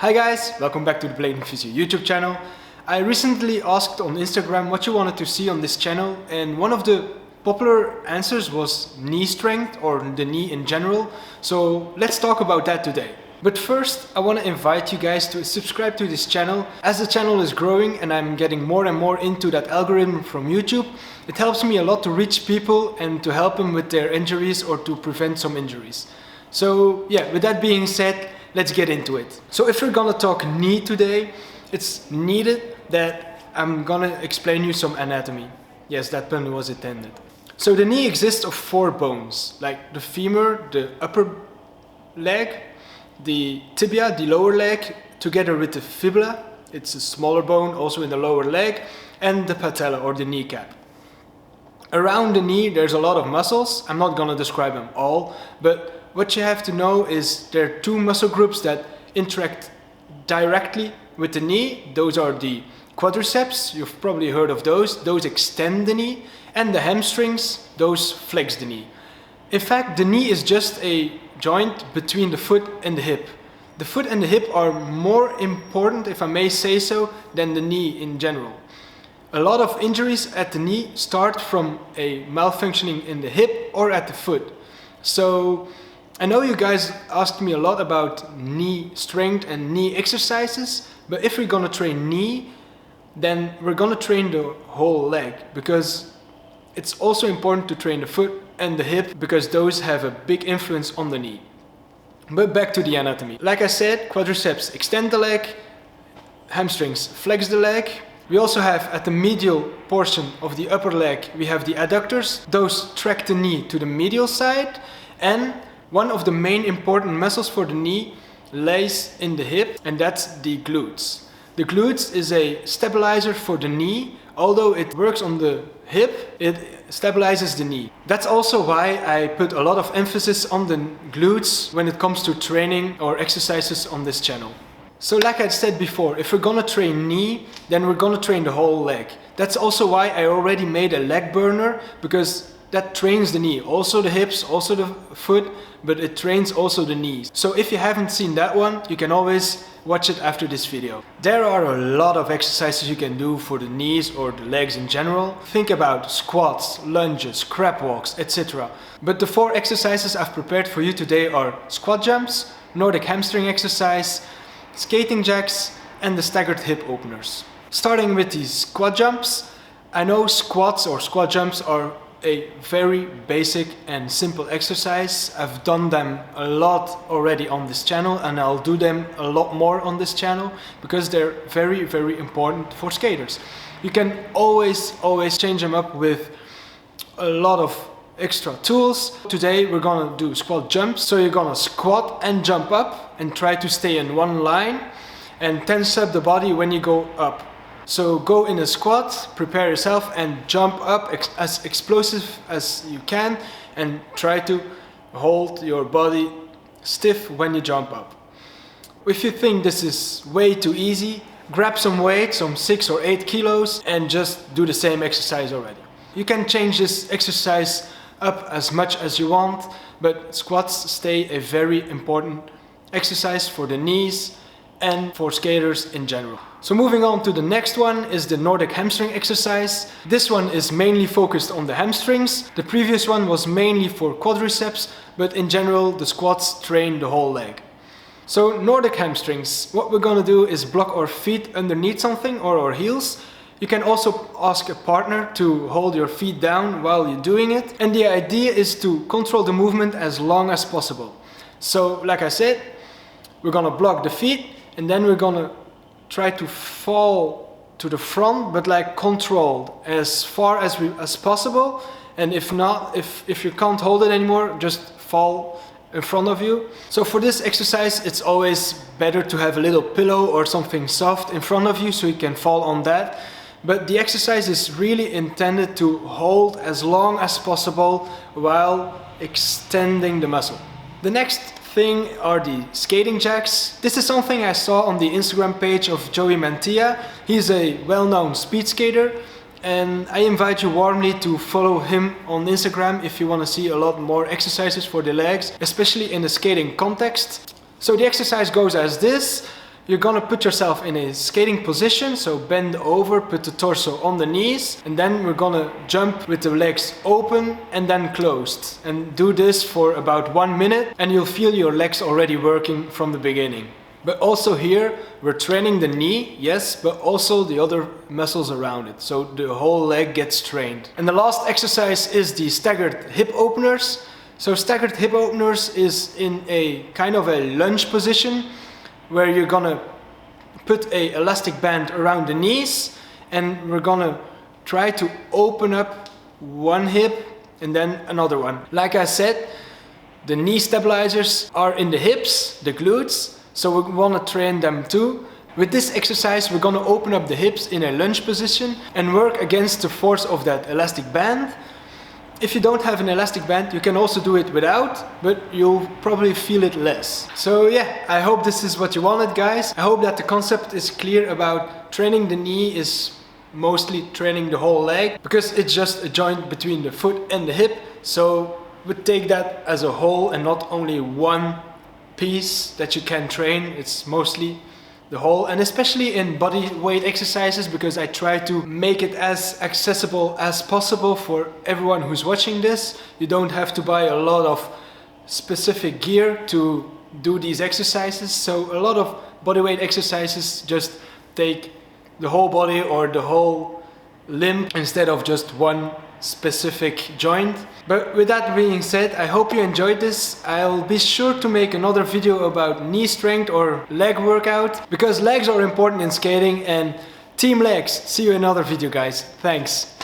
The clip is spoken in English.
Hi guys, welcome back to the Blading Physio YouTube channel. I recently asked on Instagram what you wanted to see on this channel, and one of the popular answers was knee strength or the knee in general. So let's talk about that today. But first I want to invite you guys to subscribe to this channel. As the channel is growing and I'm getting more and more into that algorithm from YouTube, it helps me a lot to reach people and to help them with their injuries or to prevent some injuries. So yeah, with that being said, let's get into it. So if we're gonna talk knee today, it's needed that I'm gonna explain you some anatomy. Yes, that pun was intended. So the knee exists of 4 bones, like the femur, the upper leg, the tibia, the lower leg, together with the fibula, it's a smaller bone also in the lower leg, and the patella or the kneecap. Around the knee there's a lot of muscles. I'm not gonna describe them all, but what you have to know is there are 2 muscle groups that interact directly with the knee. Those are the quadriceps, you've probably heard of those. Those extend the knee, and the hamstrings, those flex the knee. In fact, the knee is just a joint between the foot and the hip. The foot and the hip are more important, if I may say so, than the knee in general. A lot of injuries at the knee start from a malfunctioning in the hip or at the foot. So I know you guys asked me a lot about knee strength and knee exercises, but if we're gonna train knee, then we're gonna train the whole leg, because it's also important to train the foot and the hip, because those have a big influence on the knee. But back to the anatomy. Like I said, quadriceps extend the leg, hamstrings flex the leg. We also have at the medial portion of the upper leg, we have the adductors. Those track the knee to the medial side, and one of the main important muscles for the knee lays in the hip, and that's the glutes. The glutes is a stabilizer for the knee. Although it works on the hip, it stabilizes the knee. That's also why I put a lot of emphasis on the glutes when it comes to training or exercises on this channel. So like I said before, if we're gonna train knee, then we're gonna train the whole leg. That's also why I already made a leg burner, because that trains the knee, also the hips, also the foot, but it trains also the knees. So if you haven't seen that one, you can always watch it after this video. There are a lot of exercises you can do for the knees or the legs in general. Think about squats, lunges, crab walks, etc. But the 4 exercises I've prepared for you today are squat jumps, Nordic hamstring exercise, skating jacks, and the staggered hip openers. Starting with these squat jumps, I know squats or squat jumps are a very basic and simple exercise. I've done them a lot already on this channel, and I'll do them a lot more on this channel because they're very, very important for skaters. You can always change them up with a lot of extra tools. Today we're gonna do squat jumps. So you're gonna squat and jump up and try to stay in one line and tense up the body when you go up. So go in a squat, prepare yourself, and jump up as explosive as you can, and try to hold your body stiff when you jump up. If you think this is way too easy, grab some weight, some 6 or 8 kilos, and just do the same exercise already. You can change this exercise up as much as you want, but squats stay a very important exercise for the knees and for skaters in general. So moving on to the next one is the Nordic hamstring exercise. This one is mainly focused on the hamstrings. The previous one was mainly for quadriceps, but in general the squats train the whole leg. So Nordic hamstrings, what we're gonna do is block our feet underneath something or our heels. You can also ask a partner to hold your feet down while you're doing it. And the idea is to control the movement as long as possible. So like I said, we're gonna block the feet, and then we're gonna try to fall to the front, but like controlled as far as possible. And if not, if you can't hold it anymore, just fall in front of you. So for this exercise, it's always better to have a little pillow or something soft in front of you so you can fall on that. But the exercise is really intended to hold as long as possible while extending the muscle. The next thing are the skating jacks. This is something I saw on the Instagram page of Joey Mantilla. He's a well-known speed skater, and I invite you warmly to follow him on Instagram if you want to see a lot more exercises for the legs, especially in the skating context. So the exercise goes as this. You're gonna put yourself in a skating position, so bend over, put the torso on the knees, and then we're gonna jump with the legs open and then closed. And do this for about 1 minute, and you'll feel your legs already working from the beginning. But also here, we're training the knee, yes, but also the other muscles around it. So the whole leg gets trained. And the last exercise is the staggered hip openers. So staggered hip openers is in a kind of a lunge position where you're gonna put a elastic band around the knees, and we're gonna try to open up one hip and then another one. Like I said, the knee stabilizers are in the hips, the glutes, so we want to train them too. With this exercise, we're going to open up the hips in a lunge position and work against the force of that elastic band. If you don't have an elastic band, you can also do it without, but you'll probably feel it less. So yeah, I hope this is what you wanted, guys. I hope that the concept is clear about training the knee is mostly training the whole leg, because it's just a joint between the foot and the hip. So we take that as a whole and not only one piece that you can train. It's mostly the whole, and especially in body weight exercises, because I try to make it as accessible as possible for everyone who's watching this. You don't have to buy a lot of specific gear to do these exercises, so a lot of body weight exercises just take the whole body or the whole limb instead of just one specific joint. But with that being said, I hope you enjoyed this. I'll be sure to make another video about knee strength or leg workout, because legs are important in skating, and team legs. See you in another video, guys. Thanks.